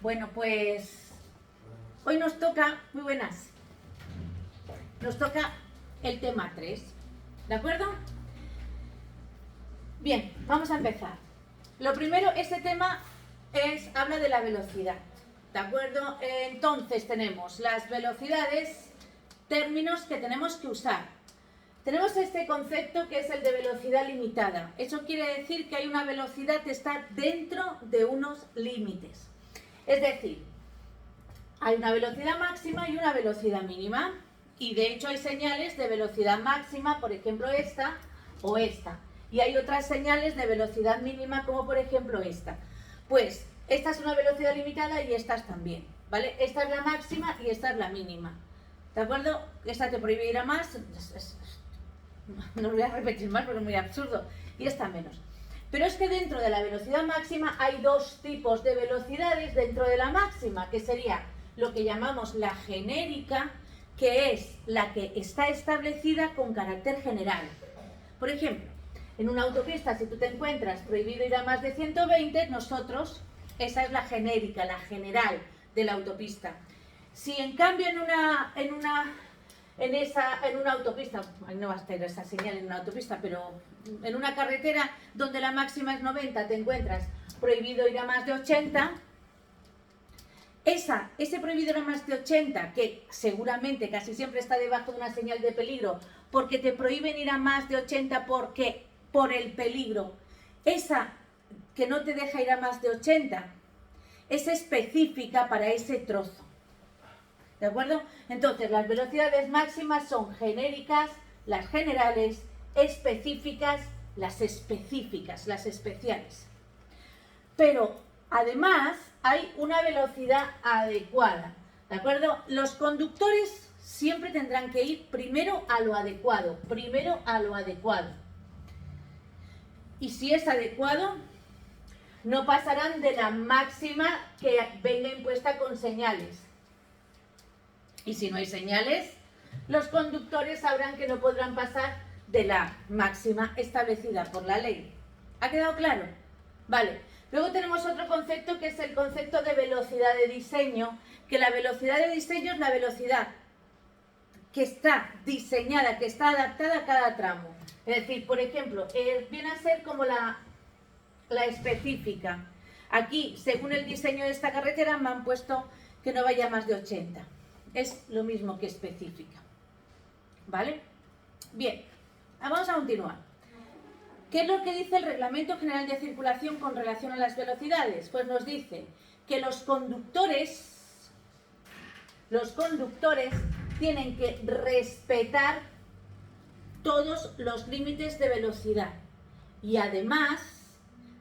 Bueno, pues hoy nos toca, muy buenas, nos toca el tema 3, ¿de acuerdo? Bien, vamos a empezar. Lo primero, este tema habla de la velocidad, ¿de acuerdo? Entonces tenemos las velocidades, términos que tenemos que usar. Tenemos este concepto que es el de velocidad limitada. Eso quiere decir que hay una velocidad que está dentro de unos límites. Es decir, hay una velocidad máxima y una velocidad mínima. Y de hecho hay señales de velocidad máxima, por ejemplo esta o esta. Y hay otras señales de velocidad mínima, como por ejemplo esta. Pues esta es una velocidad limitada y estas también, ¿vale? Esta es la máxima y esta es la mínima. ¿De acuerdo? Esta te prohíbe ir a más. No lo voy a repetir más porque es muy absurdo. Y esta menos. Pero es que dentro de la velocidad máxima hay dos tipos de velocidades dentro de la máxima, que sería lo que llamamos la genérica, que es la que está establecida con carácter general. Por ejemplo, en una autopista, si tú te encuentras prohibido ir a más de 120, nosotros, esa es la genérica, la general de la autopista. Si en cambio en una autopista, no va a estar esa señal en una autopista, pero en una carretera donde la máxima es 90, te encuentras prohibido ir a más de 80, ese prohibido ir a más de 80, que seguramente casi siempre está debajo de una señal de peligro, porque te prohíben ir a más de 80 por el peligro, esa que no te deja ir a más de 80, es específica para ese trozo. ¿De acuerdo? Entonces, las velocidades máximas son genéricas, las generales, específicas, las específicas, las especiales. Pero, además, hay una velocidad adecuada. ¿De acuerdo? Los conductores siempre tendrán que ir primero a lo adecuado, Y si es adecuado, no pasarán de la máxima que venga impuesta con señales. Y si no hay señales, los conductores sabrán que no podrán pasar de la máxima establecida por la ley. ¿Ha quedado claro? Vale. Luego tenemos otro concepto que es el concepto de velocidad de diseño, que la velocidad de diseño es la velocidad que está diseñada, que está adaptada a cada tramo. Es decir, por ejemplo, viene a ser como la específica. Aquí, según el diseño de esta carretera, me han puesto que no vaya más de 80. Es lo mismo que específica. ¿Vale? Bien, vamos a continuar. ¿Qué es lo que dice el Reglamento General de Circulación con relación a las velocidades? Pues nos dice que los conductores tienen que respetar todos los límites de velocidad y además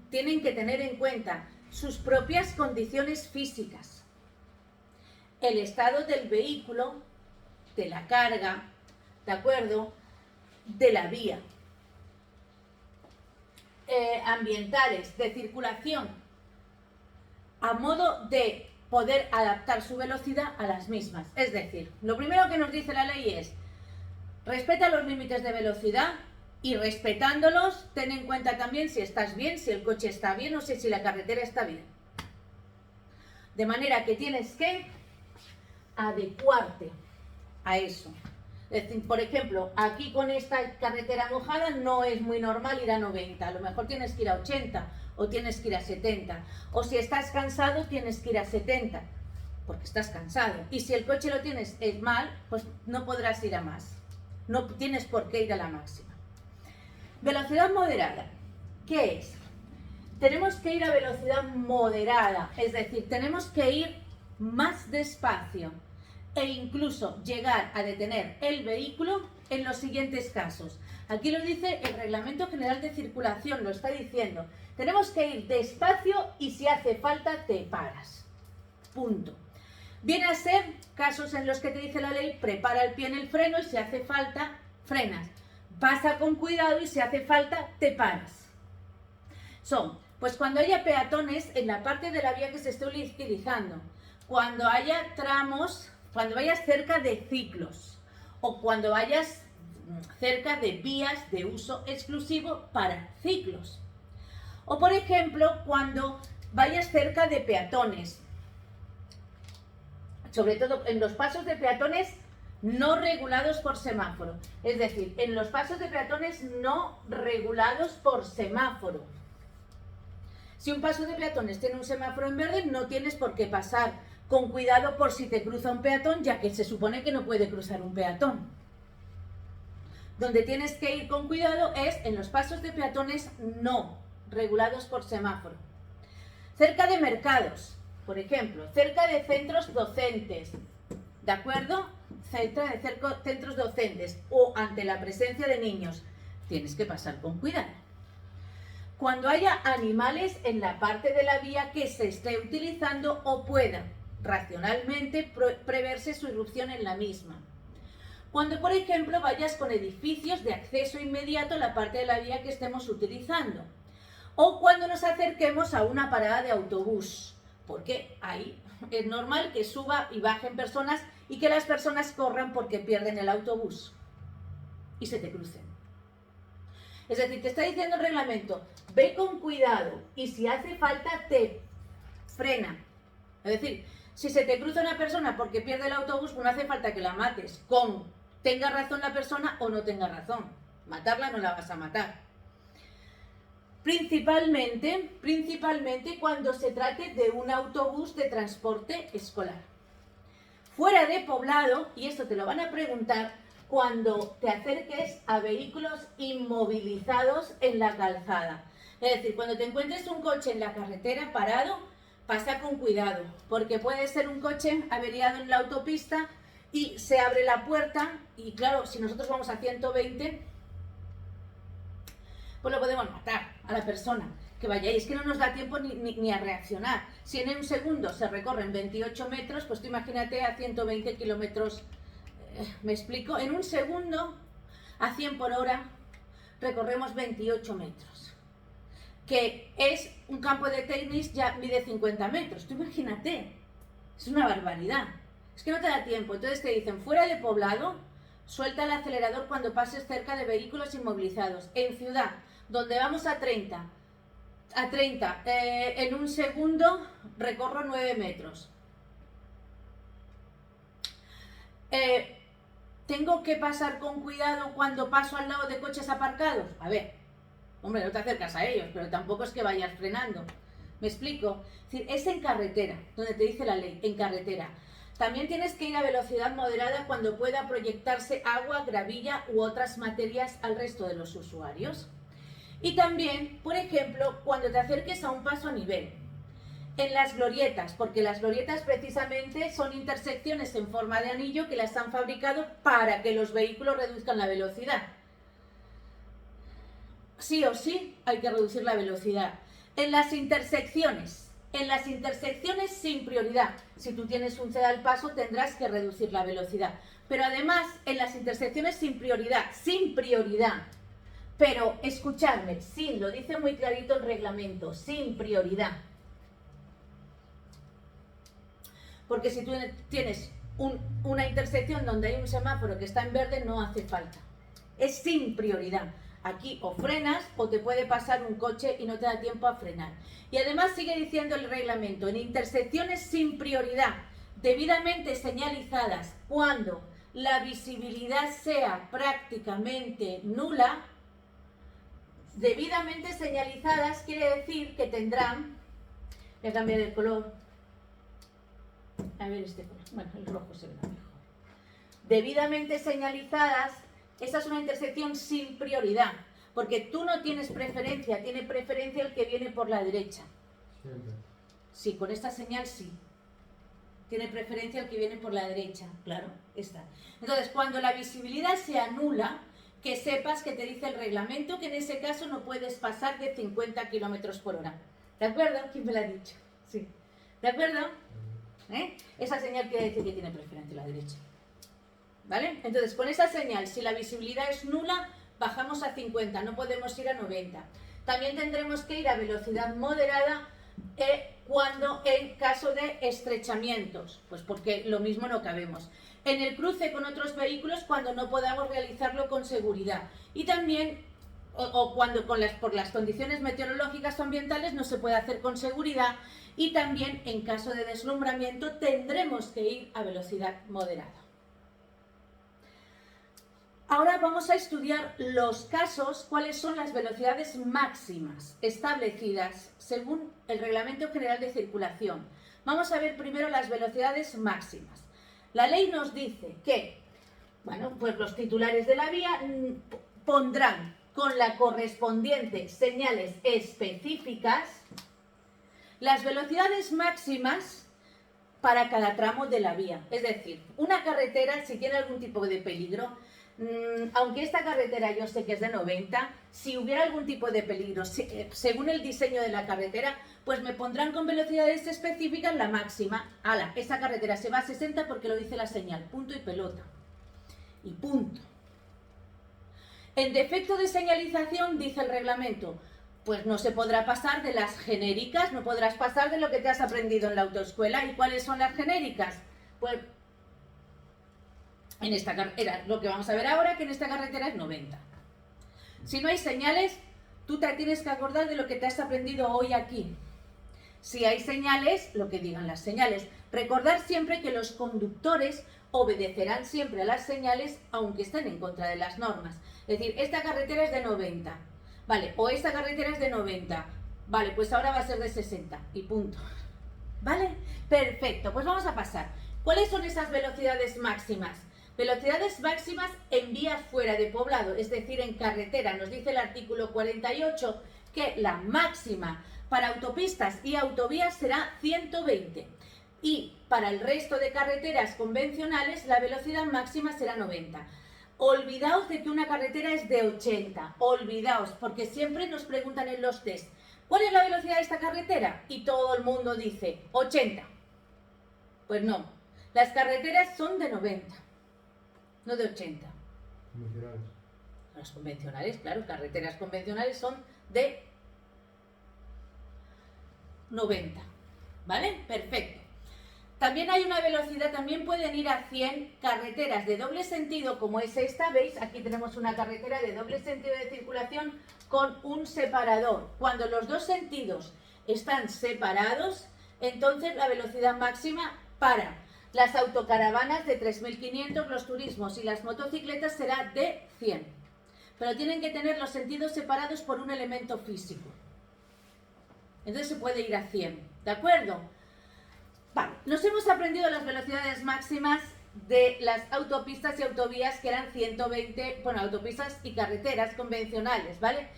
tienen que tener en cuenta sus propias condiciones físicas, el estado del vehículo, de la carga, ¿de acuerdo?, de la vía, ambientales, de circulación, a modo de poder adaptar su velocidad a las mismas. Es decir, lo primero que nos dice la ley es: respeta los límites de velocidad y respetándolos, ten en cuenta también si estás bien, si el coche está bien o si la carretera está bien. De manera que tienes que adecuarte a eso. Es decir, por ejemplo, aquí con esta carretera mojada no es muy normal ir a 90, a lo mejor tienes que ir a 80 o tienes que ir a 70, o si estás cansado tienes que ir a 70 porque estás cansado, y si el coche lo tienes mal, pues no podrás ir a más, no tienes por qué ir a la máxima. Velocidad moderada, ¿qué es? Tenemos que ir a velocidad moderada, es decir, tenemos que ir más despacio e incluso llegar a detener el vehículo en los siguientes casos. Aquí lo dice el Reglamento General de Circulación, lo está diciendo. Tenemos que ir despacio y si hace falta te paras. Punto. Viene a ser casos en los que te dice la ley: prepara el pie en el freno y si hace falta frenas. Pasa con cuidado y si hace falta te paras. Son, pues cuando haya peatones en la parte de la vía que se esté utilizando, cuando haya tramos, cuando vayas cerca de ciclos o cuando vayas cerca de vías de uso exclusivo para ciclos. O por ejemplo, cuando vayas cerca de peatones, sobre todo en los pasos de peatones no regulados por semáforo, es decir, en los pasos de peatones no regulados por semáforo. Si un paso de peatones tiene un semáforo en verde, no tienes por qué pasar, con cuidado por si te cruza un peatón, ya que se supone que no puede cruzar un peatón. Donde tienes que ir con cuidado es en los pasos de peatones no regulados por semáforo. Cerca de mercados, por ejemplo, cerca de centros docentes, ¿de acuerdo? Cerca de centros docentes o ante la presencia de niños, tienes que pasar con cuidado. Cuando haya animales en la parte de la vía que se esté utilizando o pueda racionalmente preverse su irrupción en la misma. Cuando, por ejemplo, vayas con edificios de acceso inmediato a la parte de la vía que estemos utilizando. O cuando nos acerquemos a una parada de autobús, porque ahí es normal que suba y bajen personas y que las personas corran porque pierden el autobús y se te crucen. Es decir, te está diciendo el reglamento, ve con cuidado y si hace falta te frena. Es decir, si se te cruza una persona porque pierde el autobús, pues no hace falta que la mates, tenga razón la persona o no tenga razón. Matarla no la vas a matar. Principalmente cuando se trate de un autobús de transporte escolar. Fuera de poblado, y esto te lo van a preguntar, cuando te acerques a vehículos inmovilizados en la calzada. Es decir, cuando te encuentres un coche en la carretera parado, pasa con cuidado, porque puede ser un coche averiado en la autopista y se abre la puerta y claro, si nosotros vamos a 120, pues lo podemos matar a la persona que vaya. Y es que no nos da tiempo ni a reaccionar. Si en un segundo se recorren 28 metros, pues tú imagínate a 120 kilómetros. ¿Me explico? En un segundo, a 100 por hora, recorremos 28 metros. Que es un campo de tenis, ya mide 50 metros. Tú imagínate. Es una barbaridad. Es que no te da tiempo. Entonces te dicen, fuera de poblado, suelta el acelerador cuando pases cerca de vehículos inmovilizados. En ciudad, donde vamos a 30, en un segundo recorro 9 metros. ¿Tengo que pasar con cuidado cuando paso al lado de coches aparcados? A ver, hombre, no te acercas a ellos, pero tampoco es que vayas frenando. ¿Me explico? Es decir, es en carretera, donde te dice la ley, en carretera. También tienes que ir a velocidad moderada cuando pueda proyectarse agua, gravilla u otras materias al resto de los usuarios. Y también, por ejemplo, cuando te acerques a un paso a nivel. En las glorietas, porque las glorietas precisamente son intersecciones en forma de anillo que las han fabricado para que los vehículos reduzcan la velocidad. Sí o sí hay que reducir la velocidad. En las intersecciones sin prioridad. Si tú tienes un ceda al paso tendrás que reducir la velocidad. Pero además, en las intersecciones sin prioridad. Pero escuchadme, lo dice muy clarito el reglamento, sin prioridad. Porque si tú tienes una intersección donde hay un semáforo que está en verde, no hace falta. Es sin prioridad. Aquí o frenas o te puede pasar un coche y no te da tiempo a frenar. Y además sigue diciendo el reglamento, en intersecciones sin prioridad, debidamente señalizadas, cuando la visibilidad sea prácticamente nula, debidamente señalizadas quiere decir que tendrán, voy a cambiar el color, a ver este color, bueno, el rojo se ve mejor. Debidamente señalizadas, esa es una intersección sin prioridad, porque tú no tienes preferencia, tiene preferencia el que viene por la derecha. Siempre. Sí, con esta señal sí. Tiene preferencia el que viene por la derecha, claro, esta. Entonces, cuando la visibilidad sea nula, que sepas que te dice el reglamento que en ese caso no puedes pasar de 50 kilómetros por hora. ¿De acuerdo? ¿Quién me lo ha dicho? Sí. ¿De acuerdo? Esa señal quiere decir que tiene preferencia la derecha. ¿Vale? Entonces, con esa señal, si la visibilidad es nula, bajamos a 50, no podemos ir a 90. También tendremos que ir a velocidad moderada cuando en caso de estrechamientos, pues porque lo mismo no cabemos. En el cruce con otros vehículos cuando no podamos realizarlo con seguridad. Y también o cuando por las condiciones meteorológicas o ambientales no se puede hacer con seguridad, y también en caso de deslumbramiento tendremos que ir a velocidad moderada. Ahora vamos a estudiar los casos, cuáles son las velocidades máximas establecidas según el Reglamento General de Circulación. Vamos a ver primero las velocidades máximas. La ley nos dice que, bueno, pues los titulares de la vía pondrán con la correspondiente señales específicas las velocidades máximas para cada tramo de la vía. Es decir, una carretera, si tiene algún tipo de peligro, aunque esta carretera yo sé que es de 90, si hubiera algún tipo de peligro, según el diseño de la carretera, pues me pondrán con velocidades específicas la máxima. Ala, esa carretera se va a 60 porque lo dice la señal, punto y pelota. Y punto. En defecto de señalización, dice el reglamento, pues no se podrá pasar de las genéricas, no podrás pasar de lo que te has aprendido en la autoescuela. ¿Y cuáles son las genéricas? Pues en esta carretera, lo que vamos a ver ahora, que en esta carretera es 90. Si no hay señales, tú te tienes que acordar de lo que te has aprendido hoy aquí. Si hay señales, lo que digan las señales. Recordar siempre que los conductores obedecerán siempre a las señales, aunque estén en contra de las normas. Es decir, esta carretera es de 90, vale, o esta carretera es de 90, vale, pues ahora va a ser de 60 y punto. ¿Vale? Perfecto, pues vamos a pasar. ¿Cuáles son esas velocidades máximas? Velocidades máximas en vías fuera de poblado, es decir, en carretera. Nos dice el artículo 48 que la máxima para autopistas y autovías será 120. Y para el resto de carreteras convencionales la velocidad máxima será 90. Olvidaos de que una carretera es de 80. Olvidaos, porque siempre nos preguntan en los test, ¿cuál es la velocidad de esta carretera? Y todo el mundo dice 80. Pues no, las carreteras son de 90, no de 80. Convencionales. Las convencionales, claro, carreteras convencionales son de 90. ¿Vale? Perfecto. También hay una velocidad, también pueden ir a 100 carreteras de doble sentido, como es esta, ¿veis? Aquí tenemos una carretera de doble sentido de circulación con un separador. Cuando los dos sentidos están separados, entonces la velocidad máxima para las autocaravanas de 3.500, los turismos y las motocicletas será de 100. Pero tienen que tener los sentidos separados por un elemento físico. Entonces se puede ir a 100, ¿de acuerdo? Vale, nos hemos aprendido las velocidades máximas de las autopistas y autovías, que eran 120, bueno, autopistas y carreteras convencionales, ¿vale?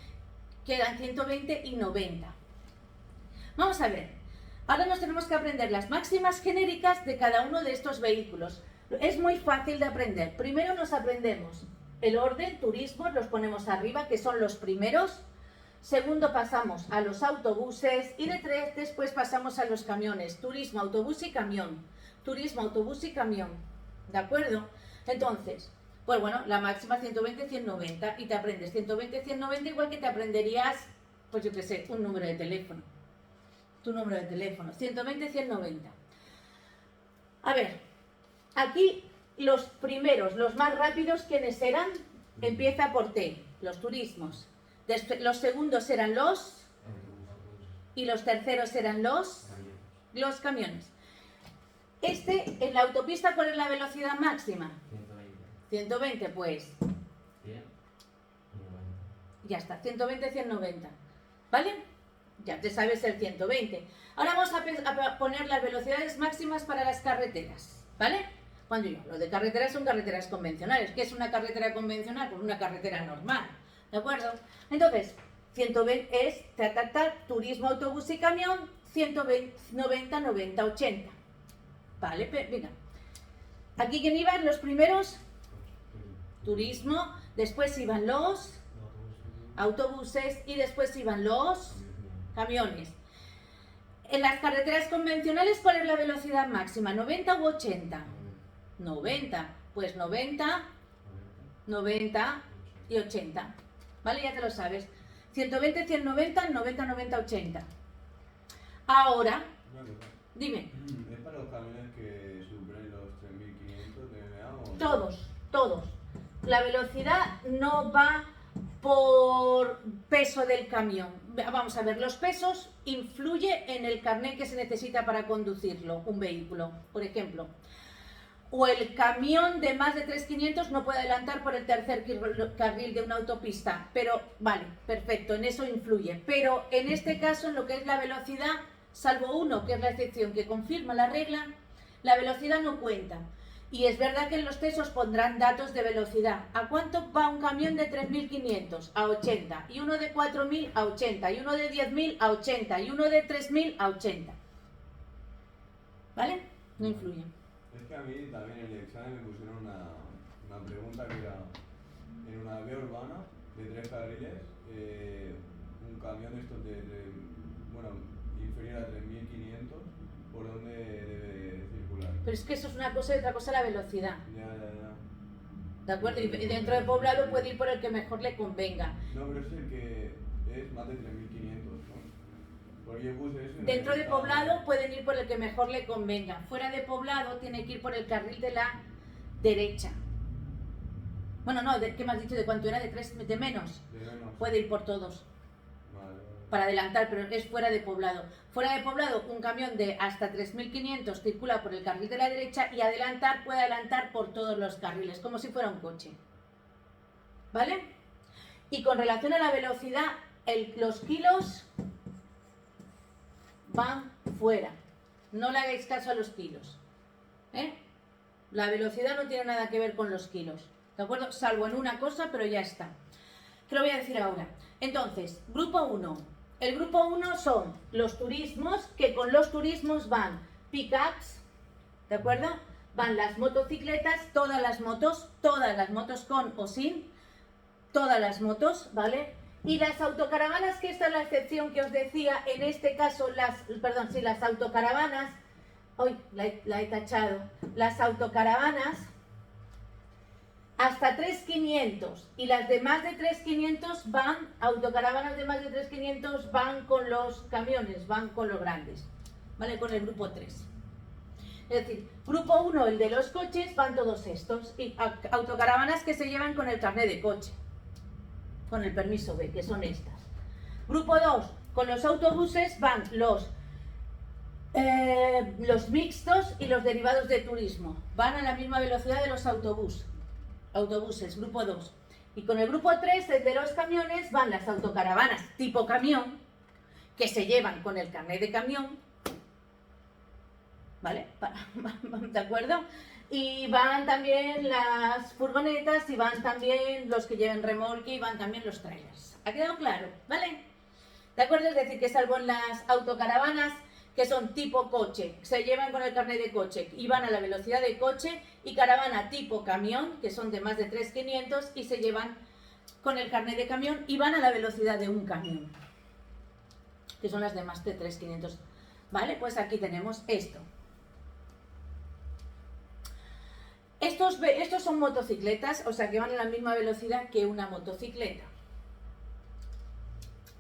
Que eran 120 y 90. Vamos a ver, ahora nos tenemos que aprender las máximas genéricas de cada uno de estos vehículos. Es muy fácil de aprender. Primero nos aprendemos el orden, turismos, los ponemos arriba, que son los primeros. Segundo pasamos a los autobuses y después pasamos a los camiones. Turismo, autobús y camión. Turismo, autobús y camión. ¿De acuerdo? Entonces, pues bueno, la máxima 120, 190 y te aprendes 120, 190 igual que te aprenderías, pues yo qué sé, un número de teléfono. Tu número de teléfono, 120, 190. A ver, aquí los primeros, los más rápidos, ¿quiénes eran? Empieza por T, los turismos. Los segundos eran los, y los terceros eran los camiones. En la autopista, ¿cuál es la velocidad máxima? 120, pues. Ya está, 120, 190. ¿Vale? Ya te sabes el 120. Ahora vamos a poner las velocidades máximas para las carreteras. ¿Vale? Cuando yo hablo de carreteras, son carreteras convencionales. ¿Qué es una carretera convencional? Pues una carretera normal. ¿De acuerdo? Entonces, 120 es turismo, autobús y camión, 120, 90, 90, 80. Vale, venga. Aquí, ¿quién iban los primeros? Turismo, después iban los autobuses y después iban los camiones. En las carreteras convencionales, ¿cuál es la velocidad máxima? ¿90 u 80? 90. Pues 90, 90 y 80. ¿Vale? Ya te lo sabes. 120, 190, 90, 90, 80. Ahora, dime. ¿Es para los camiones que superan los 3.500 de MA o...? Todos. La velocidad no va por peso del camión. Vamos a ver, los pesos influyen en el carnet que se necesita para conducirlo, un vehículo, por ejemplo. O el camión de más de 3.500 no puede adelantar por el tercer carril de una autopista, pero vale, perfecto, en eso influye. Pero en este caso, en lo que es la velocidad, salvo uno, que es la excepción que confirma la regla, la velocidad no cuenta. Y es verdad que en los textos pondrán datos de velocidad. ¿A cuánto va un camión de 3.500? A 80. Y uno de 4.000 a 80. Y uno de 10.000 a 80. Y uno de 3.000 a 80. ¿Vale? No influye. Es que a mí también en el examen me pusieron una pregunta que era, en una vía urbana de 3 carriles, un camión de estos bueno, inferior a 3.500, ¿por dónde debe circular? Pero es que eso es una cosa y otra cosa la velocidad. Ya. ¿De acuerdo? Y dentro de poblado puede ir por el que mejor le convenga. No, pero es el que es más de 3.500, ¿no? Porque yo puse eso. Dentro de poblado pueden ir por el que mejor le convenga. Fuera de poblado tiene que ir por el carril de la derecha. Bueno, no, ¿qué me has dicho? ¿De cuánto era? ¿De menos? De menos. Puede ir por todos. Vale. Para adelantar, pero es fuera de poblado. Fuera de poblado, un camión de hasta 3.500 circula por el carril de la derecha y adelantar puede adelantar por todos los carriles, como si fuera un coche. ¿Vale? Y con relación a la velocidad, los kilos van fuera. No le hagáis caso a los kilos. La velocidad no tiene nada que ver con los kilos. ¿De acuerdo? Salvo en una cosa, pero ya está. ¿Qué lo voy a decir ahora? Entonces, grupo 1. El grupo 1 son los turismos, que con los turismos van pickups, ¿de acuerdo? Van las motocicletas, todas las motos con o sin, todas las motos, ¿vale? Y las autocaravanas, que esta es la excepción que os decía, en este caso, las autocaravanas, hoy la he tachado, las autocaravanas hasta 3.500 y las de más de 3.500 van, autocaravanas de más de 3.500 van con los camiones, van con los grandes, ¿vale? Con el grupo 3. Es decir, grupo 1, el de los coches, van todos estos, y autocaravanas que se llevan con el carnet de coche, con el permiso B, que son estas. Grupo 2, con los autobuses van los mixtos y los derivados de turismo, van a la misma velocidad de los autobuses, grupo 2. Y con el grupo 3, el de los camiones, van las autocaravanas tipo camión, que se llevan con el carnet de camión, ¿vale? ¿De acuerdo? Y van también las furgonetas, y van también los que lleven remolque, y van también los trailers. ¿Ha quedado claro? ¿Vale? ¿De acuerdo? Es decir, que salvo en las autocaravanas, que son tipo coche, se llevan con el carnet de coche y van a la velocidad de coche, y caravana tipo camión, que son de más de 3.500 y se llevan con el carnet de camión y van a la velocidad de un camión, que son las de más de 3.500. ¿Vale? Pues aquí tenemos esto. Estos son motocicletas, o sea que van a la misma velocidad que una motocicleta.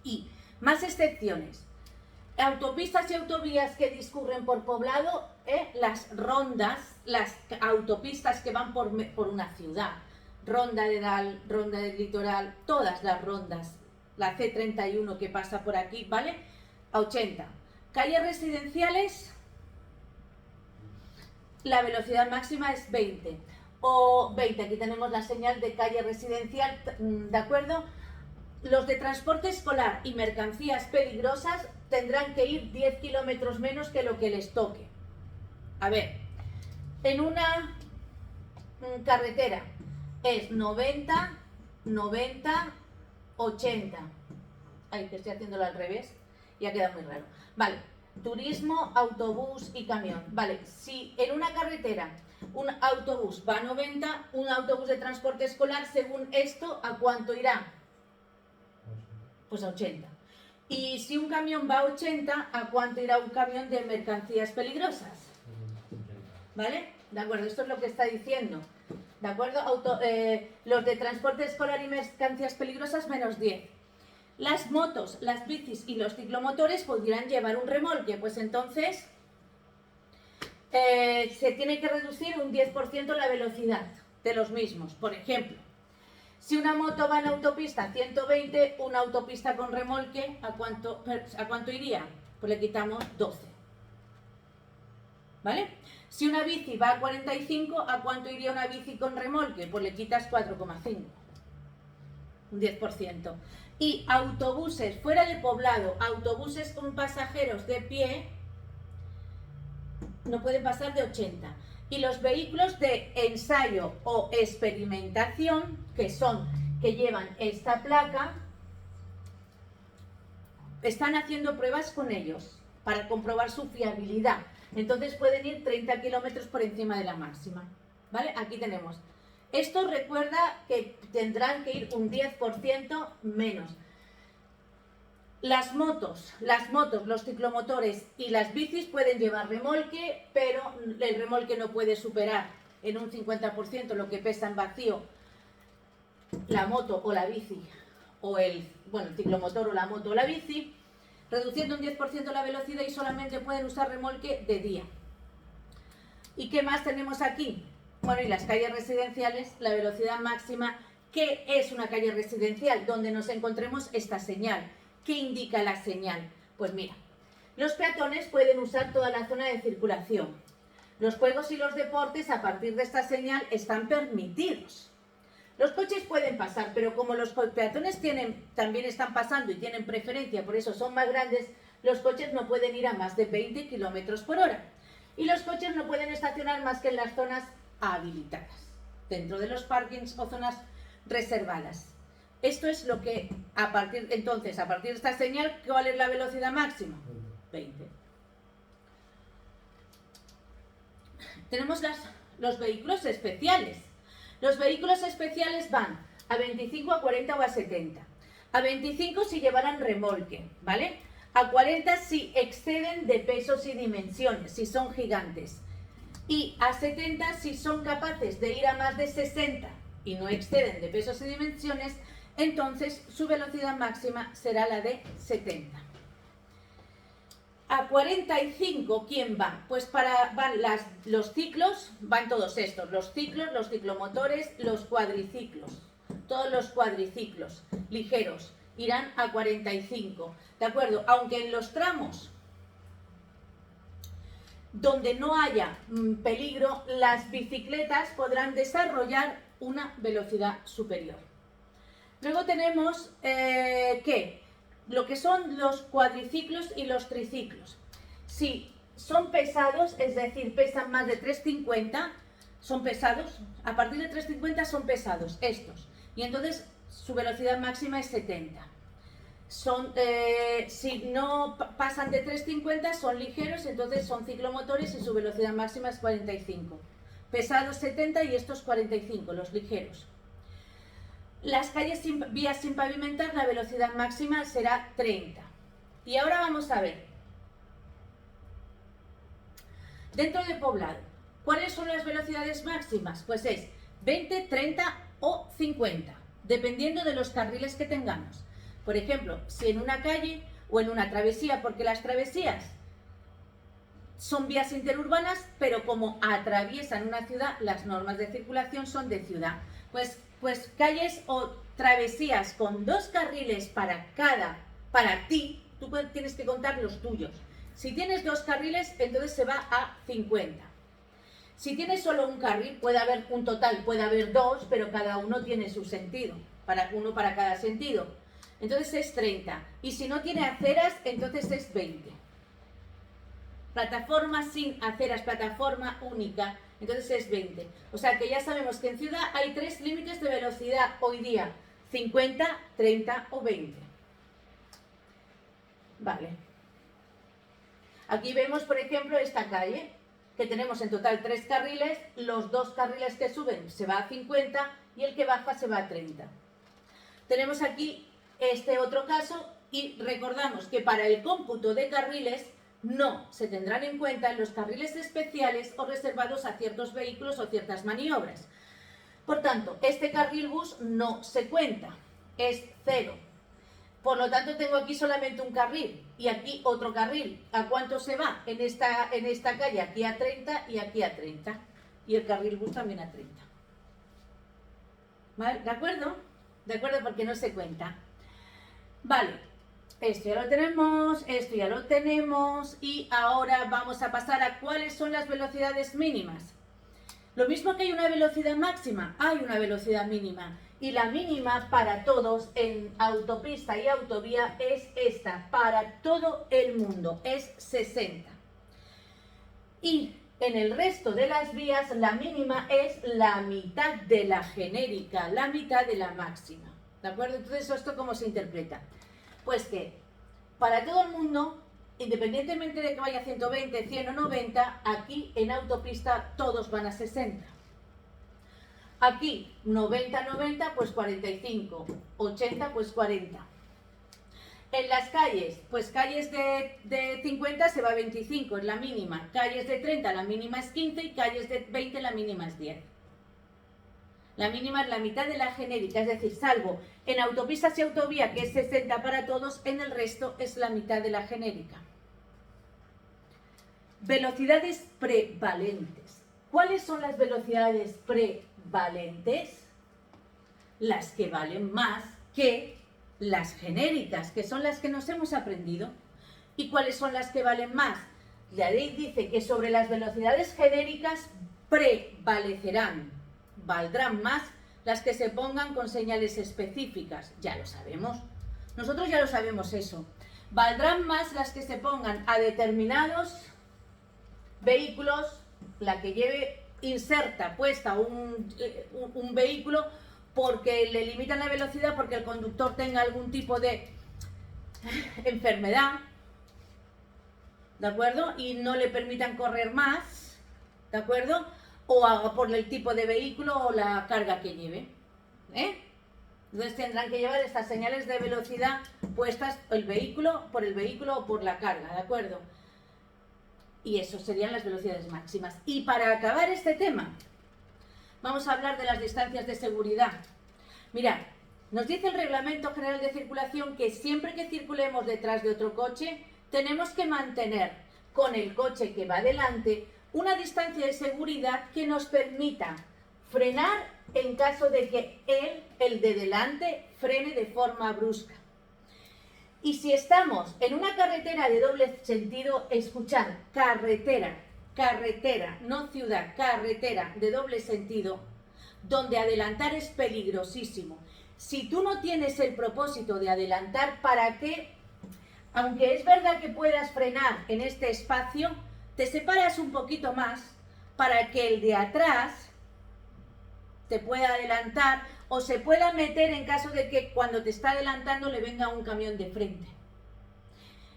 Y más excepciones. Autopistas y autovías que discurren por poblado, las rondas, las autopistas que van por una ciudad, ronda de Dal, ronda del litoral, todas las rondas, la C31 que pasa por aquí, ¿vale? A 80. Calles residenciales, la velocidad máxima es 20 o 20, aquí tenemos la señal de calle residencial, ¿de acuerdo? Los de transporte escolar y mercancías peligrosas tendrán que ir 10 kilómetros menos que lo que les toque. A ver, en una carretera es 90, 90, 80. Ay, que estoy haciéndolo al revés y ha quedado muy raro. Vale, turismo, autobús y camión. Vale, si en una carretera un autobús va a 90, un autobús de transporte escolar, según esto, ¿a cuánto irá? Pues a 80. Y si un camión va a 80, ¿a cuánto irá un camión de mercancías peligrosas? ¿Vale? De acuerdo, esto es lo que está diciendo. ¿De acuerdo? Los de transporte escolar y mercancías peligrosas, menos 10. Las motos, las bicis y los ciclomotores podrían llevar un remolque, pues entonces se tiene que reducir un 10% la velocidad de los mismos. Por ejemplo, Si una moto va en autopista a 120, una autopista con remolque, ¿a cuánto iría? Pues le quitamos 12. ¿Vale? Si una bici va a 45, ¿a cuánto iría una bici con remolque? Pues le quitas 4,5. Un 10%. Y autobuses fuera de poblado, autobuses con pasajeros de pie, no pueden pasar de 80. Y los vehículos de ensayo o experimentación, que llevan esta placa, están haciendo pruebas con ellos para comprobar su fiabilidad. Entonces pueden ir 30 kilómetros por encima de la máxima. ¿Vale? Aquí tenemos. Esto recuerda que tendrán que ir un 10% menos. Las motos, los ciclomotores y las bicis pueden llevar remolque, pero el remolque no puede superar en un 50% lo que pesa en vacío la moto o la bici, o el ciclomotor o la moto o la bici, reduciendo un 10% la velocidad, y solamente pueden usar remolque de día. ¿Y qué más tenemos aquí? Bueno, y las calles residenciales, la velocidad máxima. ¿Qué es una calle residencial? Donde nos encontremos esta señal. ¿Qué indica la señal? Pues mira, los peatones pueden usar toda la zona de circulación. Los juegos y los deportes, a partir de esta señal, están permitidos. Los coches pueden pasar, pero como los peatones también están pasando y tienen preferencia, por eso son más grandes, los coches no pueden ir a más de 20 kilómetros por hora. Y los coches no pueden estacionar más que en las zonas habilitadas, dentro de los parkings o zonas reservadas. Esto es lo que, a partir de esta señal, ¿cuál es la velocidad máxima? 20. Tenemos los vehículos especiales. Los vehículos especiales van a 25, a 40 o a 70. A 25 si llevaran remolque, ¿vale? A 40 si exceden de pesos y dimensiones, si son gigantes. Y a 70 si son capaces de ir a más de 60 y no exceden de pesos y dimensiones, entonces su velocidad máxima será la de 70. A 45, ¿quién va? Pues van los ciclos, van todos estos, los ciclos, los ciclomotores, los cuadriciclos. Todos los cuadriciclos ligeros irán a 45, ¿de acuerdo? Aunque en los tramos donde no haya peligro, las bicicletas podrán desarrollar una velocidad superior. Luego tenemos lo que son los cuadriciclos y los triciclos. Si son pesados, es decir, pesan más de 350, son pesados, a partir de 350 son pesados estos, y entonces su velocidad máxima es 70. Si no pasan de 350 son ligeros, entonces son ciclomotores y su velocidad máxima es 45. Pesados 70 y estos 45, los ligeros. Las calles vías sin pavimentar, la velocidad máxima será 30. Y ahora vamos a ver, dentro de poblado, ¿cuáles son las velocidades máximas? Pues es 20, 30 o 50, dependiendo de los carriles que tengamos. Por ejemplo, si en una calle o en una travesía, porque las travesías son vías interurbanas, pero como atraviesan una ciudad, las normas de circulación son de ciudad. Pues calles o travesías con 2 carriles para ti, tú tienes que contar los tuyos. Si tienes 2 carriles, entonces se va a 50. Si tienes solo un carril, puede haber un total, puede haber 2, pero cada uno tiene su sentido, uno para cada sentido. Entonces es 30. Y si no tiene aceras, entonces es 20. Plataforma sin aceras, plataforma única, entonces es 20. O sea que ya sabemos que en ciudad hay 3 límites de velocidad hoy día: 50, 30 o 20. Vale. Aquí vemos, por ejemplo, esta calle, que tenemos en total 3 carriles, los 2 carriles que suben se va a 50 y el que baja se va a 30. Tenemos aquí este otro caso y recordamos que para el cómputo de carriles no se tendrán en cuenta los carriles especiales o reservados a ciertos vehículos o ciertas maniobras. Por tanto, este carril bus no se cuenta, es 0. Por lo tanto, tengo aquí solamente un carril y aquí otro carril. ¿A cuánto se va? En esta calle, aquí a 30 y aquí a 30. Y el carril bus también a 30. ¿Vale? ¿De acuerdo? ¿de acuerdo? Porque no se cuenta. Vale, esto ya lo tenemos y ahora vamos a pasar a cuáles son las velocidades mínimas. Lo mismo que hay una velocidad máxima, hay una velocidad mínima. Y la mínima para todos en autopista y autovía es esta, para todo el mundo, es 60. Y en el resto de las vías la mínima es la mitad de la genérica, la mitad de la máxima. ¿De acuerdo? Entonces, ¿esto cómo se interpreta? Pues que para todo el mundo, independientemente de que vaya a 120, 100 o 90, aquí en autopista todos van a 60. Aquí 90, pues 45, 80, pues 40. En las calles, pues calles de 50 se va a 25, es la mínima. Calles de 30, la mínima es 15 y calles de 20, la mínima es 10. La mínima es la mitad de la genérica, es decir, salvo en autopistas y autovía, que es 60 para todos, en el resto es la mitad de la genérica. Velocidades prevalentes. ¿Cuáles son las velocidades prevalentes? Las que valen más que las genéricas, que son las que nos hemos aprendido. ¿Y cuáles son las que valen más? La ley dice que sobre las velocidades genéricas prevalecerán, valdrán más las que se pongan con señales específicas. Ya lo sabemos. Nosotros ya lo sabemos eso. Valdrán más las que se pongan a determinados vehículos, la que lleve inserta, puesta un vehículo, porque le limitan la velocidad, porque el conductor tenga algún tipo de enfermedad, ¿de acuerdo? Y no le permitan correr más, ¿de acuerdo? O por el tipo de vehículo o la carga que lleve, Entonces tendrán que llevar estas señales de velocidad puestas por el vehículo o por la carga, ¿de acuerdo? Y eso serían las velocidades máximas. Y para acabar este tema, vamos a hablar de las distancias de seguridad. Mirad, nos dice el Reglamento General de Circulación que siempre que circulemos detrás de otro coche, tenemos que mantener con el coche que va delante una distancia de seguridad que nos permita frenar en caso de que el de delante, frene de forma brusca. Y si estamos en una carretera de doble sentido, escuchad, carretera, no ciudad, carretera de doble sentido, donde adelantar es peligrosísimo. Si tú no tienes el propósito de adelantar, ¿para qué? Aunque es verdad que puedas frenar en este espacio, te separas un poquito más para que el de atrás te pueda adelantar o se pueda meter en caso de que cuando te está adelantando le venga un camión de frente.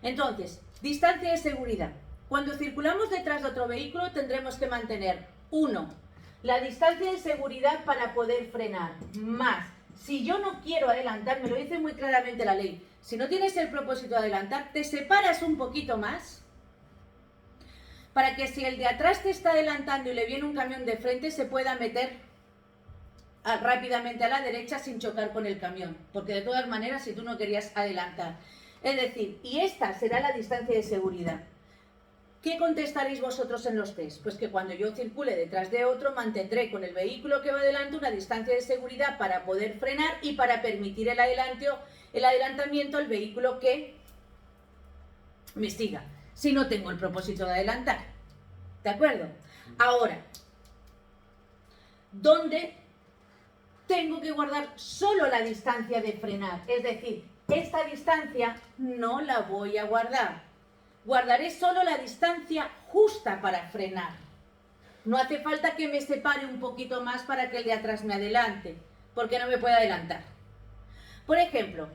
Entonces, distancia de seguridad. Cuando circulamos detrás de otro vehículo tendremos que mantener 1. La distancia de seguridad para poder frenar. Más, si yo no quiero adelantar, me lo dice muy claramente la ley, si no tienes el propósito de adelantar, te separas un poquito más para que si el de atrás te está adelantando y le viene un camión de frente, se pueda meter rápidamente a la derecha sin chocar con el camión, porque de todas maneras si tú no querías adelantar. Es decir, y esta será la distancia de seguridad. ¿Qué contestaréis vosotros en los test? Pues que cuando yo circule detrás de otro, mantendré con el vehículo que va delante una distancia de seguridad para poder frenar y para permitir el adelantamiento al vehículo que me siga, si no tengo el propósito de adelantar. ¿De acuerdo? Ahora, ¿dónde tengo que guardar solo la distancia de frenar? Es decir, esta distancia no la voy a guardar. Guardaré solo la distancia justa para frenar. No hace falta que me separe un poquito más para que el de atrás me adelante, porque no me puede adelantar. Por ejemplo,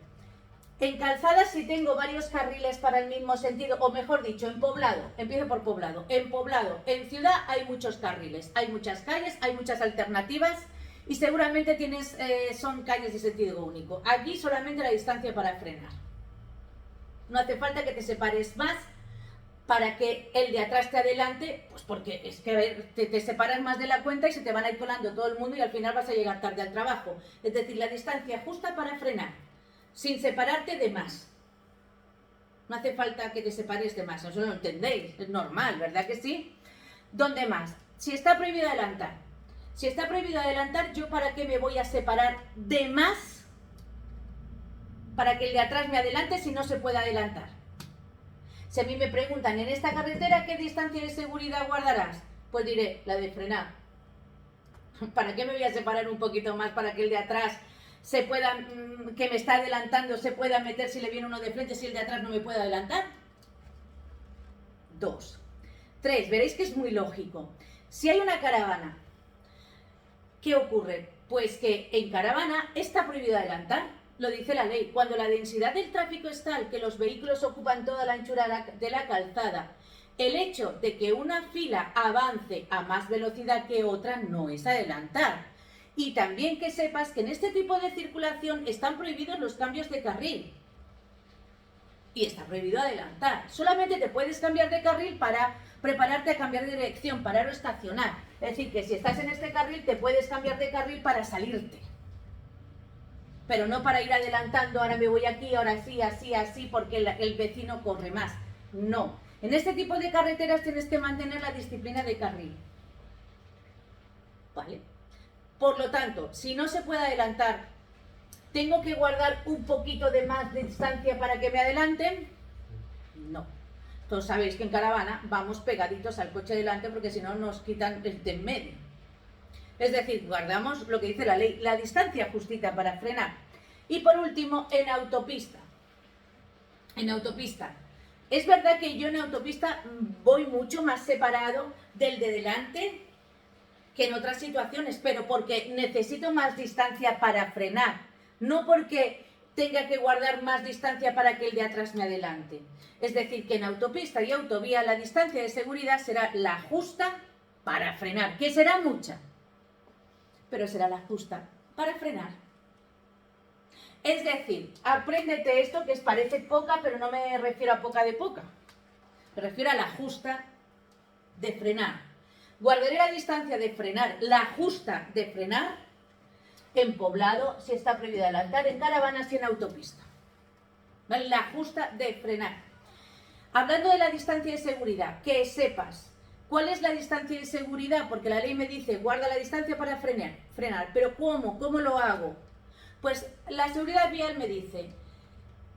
en calzadas si tengo varios carriles para el mismo sentido, o mejor dicho, en poblado, empiezo por poblado. En poblado, en ciudad hay muchos carriles, hay muchas calles, hay muchas alternativas y seguramente son calles de sentido único. Aquí solamente la distancia para frenar. No hace falta que te separes más para que el de atrás te adelante, pues porque es que a ver, te separas más de la cuenta y se te van a ir colando todo el mundo y al final vas a llegar tarde al trabajo. Es decir, la distancia justa para frenar, sin separarte de más. No hace falta que te separes de más, eso lo entendéis, es normal, ¿verdad que sí? ¿Dónde más? Si está prohibido adelantar. Si está prohibido adelantar, ¿yo para qué me voy a separar de más para que el de atrás me adelante si no se puede adelantar? Si a mí me preguntan, en esta carretera, ¿qué distancia de seguridad guardarás? Pues diré, la de frenar. ¿Para qué me voy a separar un poquito más para que el de atrás se pueda, que me está adelantando, se pueda meter si le viene uno de frente, si el de atrás no me puede adelantar? 2. 3. Veréis que es muy lógico. Si hay una caravana, ¿qué ocurre? Pues que en caravana está prohibido adelantar. Lo dice la ley. Cuando la densidad del tráfico es tal que los vehículos ocupan toda la anchura de la calzada, el hecho de que una fila avance a más velocidad que otra no es adelantar. Y también que sepas que en este tipo de circulación están prohibidos los cambios de carril. Y está prohibido adelantar. Solamente te puedes cambiar de carril para prepararte a cambiar de dirección, parar o estacionar. Es decir, que si estás en este carril te puedes cambiar de carril para salirte. Pero no para ir adelantando, ahora me voy aquí, ahora sí, así, así, porque el vecino corre más. No. En este tipo de carreteras tienes que mantener la disciplina de carril. ¿Vale? Por lo tanto, si no se puede adelantar, ¿tengo que guardar un poquito de más de distancia para que me adelanten? No. Todos sabéis que en caravana vamos pegaditos al coche delante porque si no nos quitan el de en medio. Es decir, guardamos lo que dice la ley, la distancia justita para frenar. Y por último, en autopista. En autopista. Es verdad que yo en autopista voy mucho más separado del de delante que en otras situaciones, pero porque necesito más distancia para frenar, no porque tenga que guardar más distancia para que el de atrás me adelante. Es decir, que en autopista y autovía la distancia de seguridad será la justa para frenar, que será mucha, pero será la justa para frenar. Es decir, apréndete esto que parece poca, pero no me refiero a poca de poca. Me refiero a la justa de frenar. Guardaré la distancia de frenar, la justa de frenar, en poblado si está prohibido adelantar, en caravanas y en autopista. ¿Vale? La justa de frenar. Hablando de la distancia de seguridad, que sepas cuál es la distancia de seguridad, porque la ley me dice guarda la distancia para frenar, pero ¿cómo lo hago? Pues la seguridad vial me dice,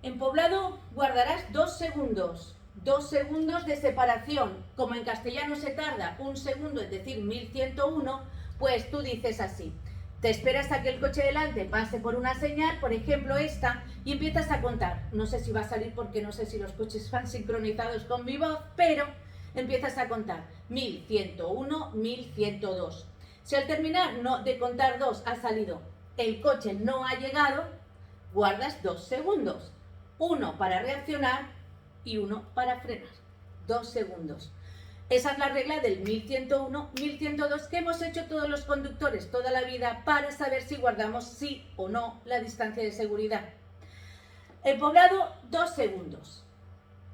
en poblado guardarás 2 segundos, 2 segundos de separación, como en castellano se tarda 1 segundo, es decir, 1101, pues tú dices así, te esperas a que el coche delante pase por una señal, por ejemplo esta, y empiezas a contar, no sé si va a salir porque no sé si los coches van sincronizados con mi voz, pero empiezas a contar 1101, 1102. Si al terminar de contar 2 ha salido el coche no ha llegado, guardas 2 segundos. 1 para reaccionar y 1 para frenar. 2 segundos. Esa es la regla del 1101, 1102 que hemos hecho todos los conductores toda la vida para saber si guardamos sí o no la distancia de seguridad. El poblado, 2 segundos.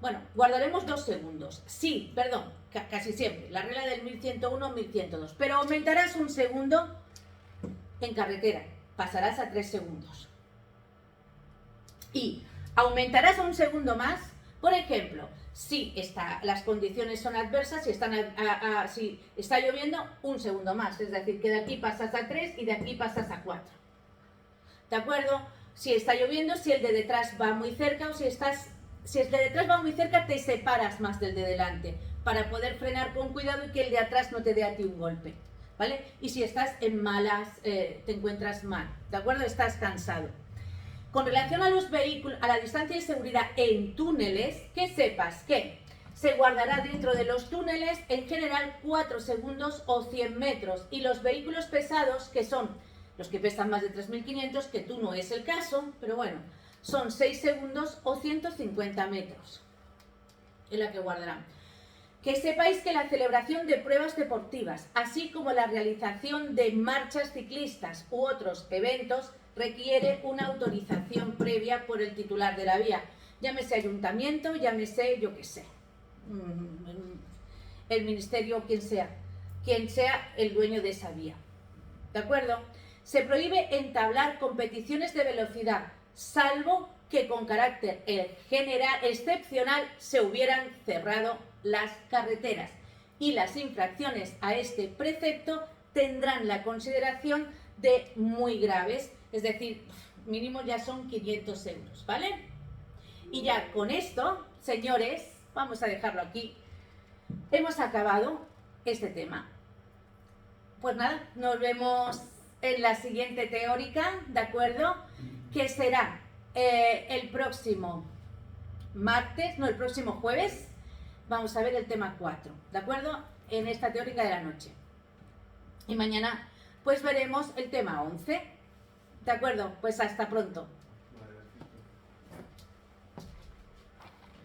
Bueno, guardaremos 2 segundos. Sí, perdón, casi siempre. La regla del 1101, 1102. Pero aumentarás 1 segundo en carretera. Pasarás a 3 segundos. Y aumentarás a 1 segundo más, por ejemplo, si las condiciones son adversas, si está lloviendo, 1 segundo más. Es decir, que de aquí pasas a 3 y de aquí pasas a 4. ¿De acuerdo? Si está lloviendo, si el de detrás va muy cerca o si el de detrás va muy cerca, te separas más del de delante para poder frenar con cuidado y que el de atrás no te dé a ti un golpe. ¿Vale? Y si estás en te encuentras mal, ¿de acuerdo? Estás cansado. Con relación a los vehículos, a la distancia de seguridad en túneles, que sepas que se guardará dentro de los túneles en general 4 segundos o 100 metros. Y los vehículos pesados, que son los que pesan más de 3.500, que tú no es el caso, pero bueno, son 6 segundos o 150 metros. Es la que guardarán. Que sepáis que la celebración de pruebas deportivas, así como la realización de marchas ciclistas u otros eventos, requiere una autorización previa por el titular de la vía. Llámese ayuntamiento, llámese, yo qué sé, el ministerio, quien sea el dueño de esa vía. ¿De acuerdo? Se prohíbe entablar competiciones de velocidad, salvo que con carácter general excepcional se hubieran cerrado las carreteras, y las infracciones a este precepto tendrán la consideración de muy graves, es decir, mínimo ya son 500 euros, ¿vale? Y ya con esto, señores, vamos a dejarlo aquí. Hemos acabado este tema. Pues nada, nos vemos en la siguiente teórica, ¿de acuerdo? Que será el próximo martes, no, el próximo jueves. Vamos a ver el tema 4, ¿de acuerdo? En esta teórica de la noche. Y mañana pues veremos el tema 11. ¿De acuerdo? Pues hasta pronto.